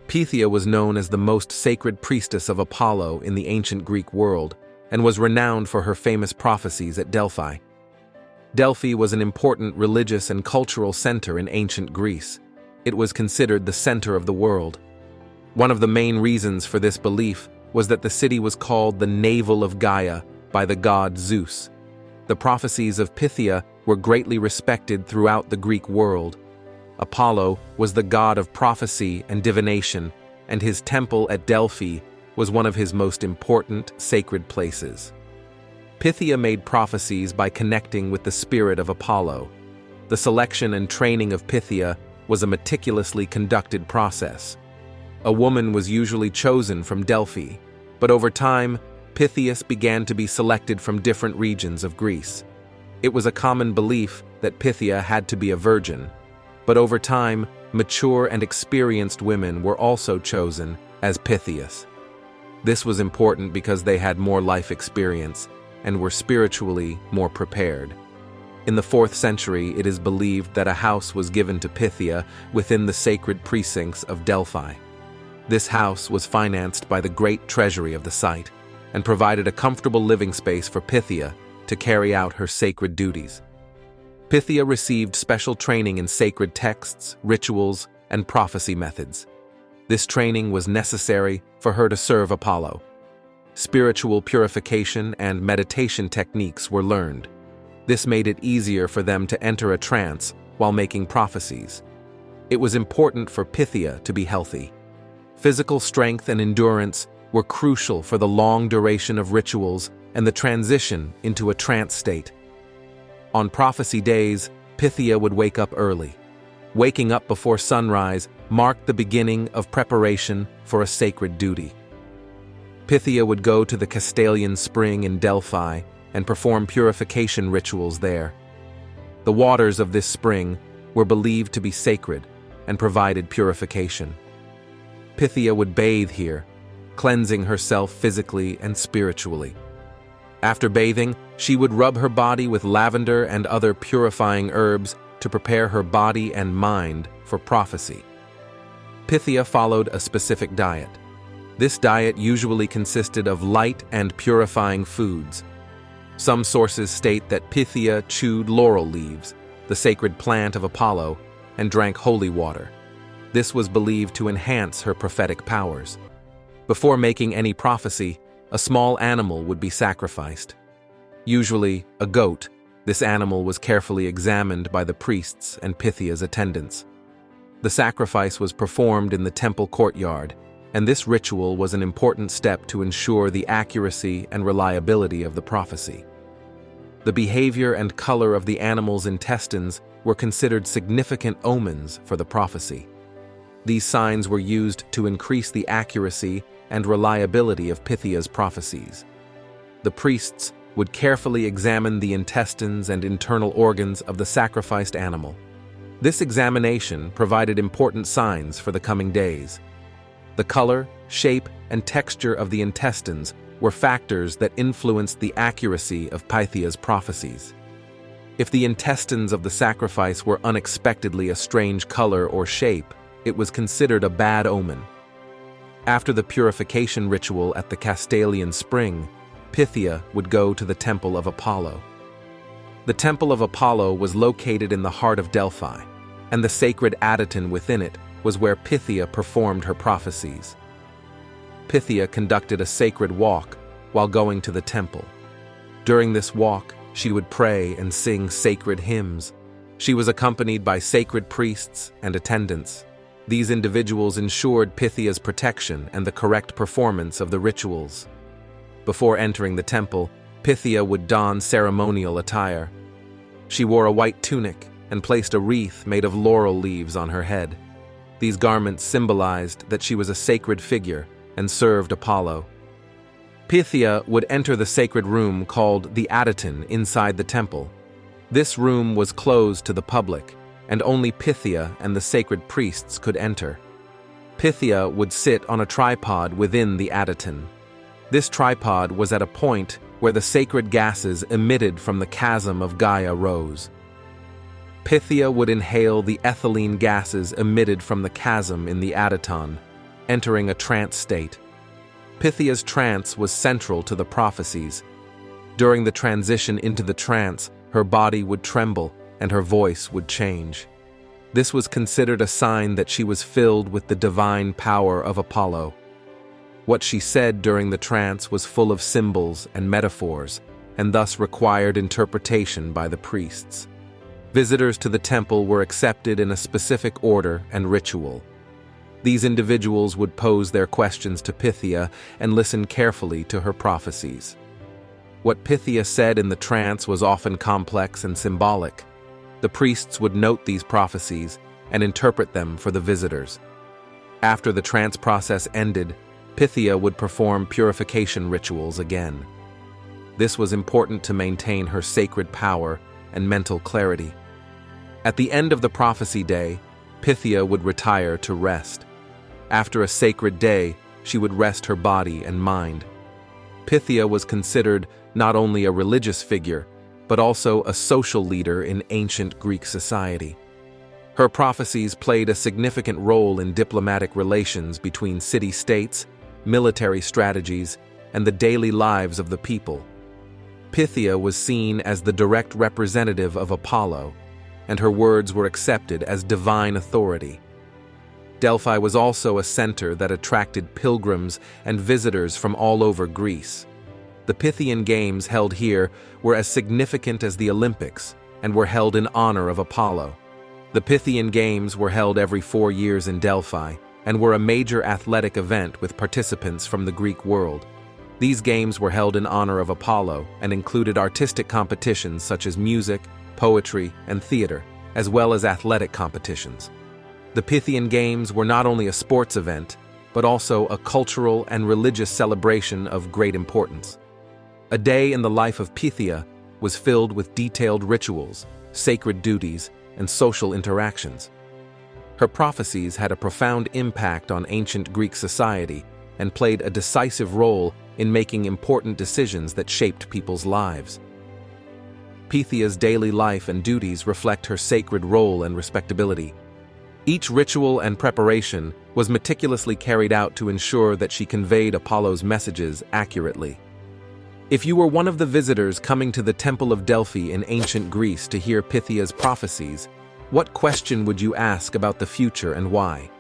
Pythia was known as the most sacred priestess of Apollo in the ancient Greek world and was renowned for her famous prophecies at Delphi. Delphi was an important religious and cultural center in ancient Greece. It was considered the center of the world. One of the main reasons for this belief was that the city was called the navel of Gaia by the god Zeus. The prophecies of Pythia were greatly respected throughout the Greek world. Apollo was the god of prophecy and divination, and his temple at Delphi was one of his most important sacred places. Pythia made prophecies by connecting with the spirit of Apollo. The selection and training of Pythia was a meticulously conducted process. A woman was usually chosen from Delphi, but over time, Pythias began to be selected from different regions of Greece. It was a common belief that Pythia had to be a virgin, but over time, mature and experienced women were also chosen as Pythias. This was important because they had more life experience and were spiritually more prepared. In the 4th century, it is believed that a house was given to Pythia within the sacred precincts of Delphi. This house was financed by the great treasury of the site and provided a comfortable living space for Pythia to carry out her sacred duties. Pythia received special training in sacred texts, rituals, and prophecy methods. This training was necessary for her to serve Apollo. Spiritual purification and meditation techniques were learned. This made it easier for them to enter a trance while making prophecies. It was important for Pythia to be healthy. Physical strength and endurance were crucial for the long duration of rituals and the transition into a trance state. On prophecy days, Pythia would wake up early. Waking up before sunrise marked the beginning of preparation for a sacred duty. Pythia would go to the Castalian spring in Delphi and perform purification rituals there. The waters of this spring were believed to be sacred and provided purification. Pythia would bathe here, cleansing herself physically and spiritually. After bathing, she would rub her body with lavender and other purifying herbs to prepare her body and mind for prophecy. Pythia followed a specific diet. This diet usually consisted of light and purifying foods. Some sources state that Pythia chewed laurel leaves, the sacred plant of Apollo, and drank holy water. This was believed to enhance her prophetic powers. Before making any prophecy, a small animal would be sacrificed. Usually, a goat, this animal was carefully examined by the priests and Pythia's attendants. The sacrifice was performed in the temple courtyard, and this ritual was an important step to ensure the accuracy and reliability of the prophecy. The behavior and color of the animal's intestines were considered significant omens for the prophecy. These signs were used to increase the accuracy and reliability of Pythia's prophecies. The priests would carefully examine the intestines and internal organs of the sacrificed animal. This examination provided important signs for the coming days. The color, shape, and texture of the intestines were factors that influenced the accuracy of Pythia's prophecies. If the intestines of the sacrifice were unexpectedly a strange color or shape, it was considered a bad omen. After the purification ritual at the Castalian spring, Pythia would go to the Temple of Apollo. The Temple of Apollo was located in the heart of Delphi, and the sacred Adyton within it was where Pythia performed her prophecies. Pythia conducted a sacred walk while going to the temple. During this walk, she would pray and sing sacred hymns. She was accompanied by sacred priests and attendants. These individuals ensured Pythia's protection and the correct performance of the rituals. Before entering the temple, Pythia would don ceremonial attire. She wore a white tunic and placed a wreath made of laurel leaves on her head. These garments symbolized that she was a sacred figure and served Apollo. Pythia would enter the sacred room called the Adyton inside the temple. This room was closed to the public, and only Pythia and the sacred priests could enter. Pythia would sit on a tripod within the Adyton. This tripod was at a point where the sacred gases emitted from the chasm of Gaia rose. Pythia would inhale the ethylene gases emitted from the chasm in the Adyton. entering a trance state. Pythia's trance was central to the prophecies. During the transition into the trance, her body would tremble and her voice would change. This was considered a sign that she was filled with the divine power of Apollo. What she said during the trance was full of symbols and metaphors, and thus required interpretation by the priests. Visitors to the temple were accepted in a specific order and ritual. These individuals would pose their questions to Pythia and listen carefully to her prophecies. What Pythia said in the trance was often complex and symbolic. The priests would note these prophecies and interpret them for the visitors. After the trance process ended, Pythia would perform purification rituals again. This was important to maintain her sacred power and mental clarity. At the end of the prophecy day, Pythia would retire to rest. After a sacred day, she would rest her body and mind. Pythia was considered not only a religious figure, but also a social leader in ancient Greek society. Her prophecies played a significant role in diplomatic relations between city-states, military strategies, and the daily lives of the people. Pythia was seen as the direct representative of Apollo, and her words were accepted as divine authority. Delphi was also a center that attracted pilgrims and visitors from all over Greece. The Pythian Games held here were as significant as the Olympics and were held in honor of Apollo. The Pythian Games were held every 4 years in Delphi and were a major athletic event with participants from the Greek world. These games were held in honor of Apollo and included artistic competitions such as music, poetry, and theater, as well as athletic competitions. The Pythian Games were not only a sports event, but also a cultural and religious celebration of great importance. A day in the life of Pythia was filled with detailed rituals, sacred duties, and social interactions. Her prophecies had a profound impact on ancient Greek society and played a decisive role in making important decisions that shaped people's lives. Pythia's daily life and duties reflect her sacred role and respectability. Each ritual and preparation was meticulously carried out to ensure that she conveyed Apollo's messages accurately. If you were one of the visitors coming to the Temple of Delphi in ancient Greece to hear Pythia's prophecies, what question would you ask about the future and why?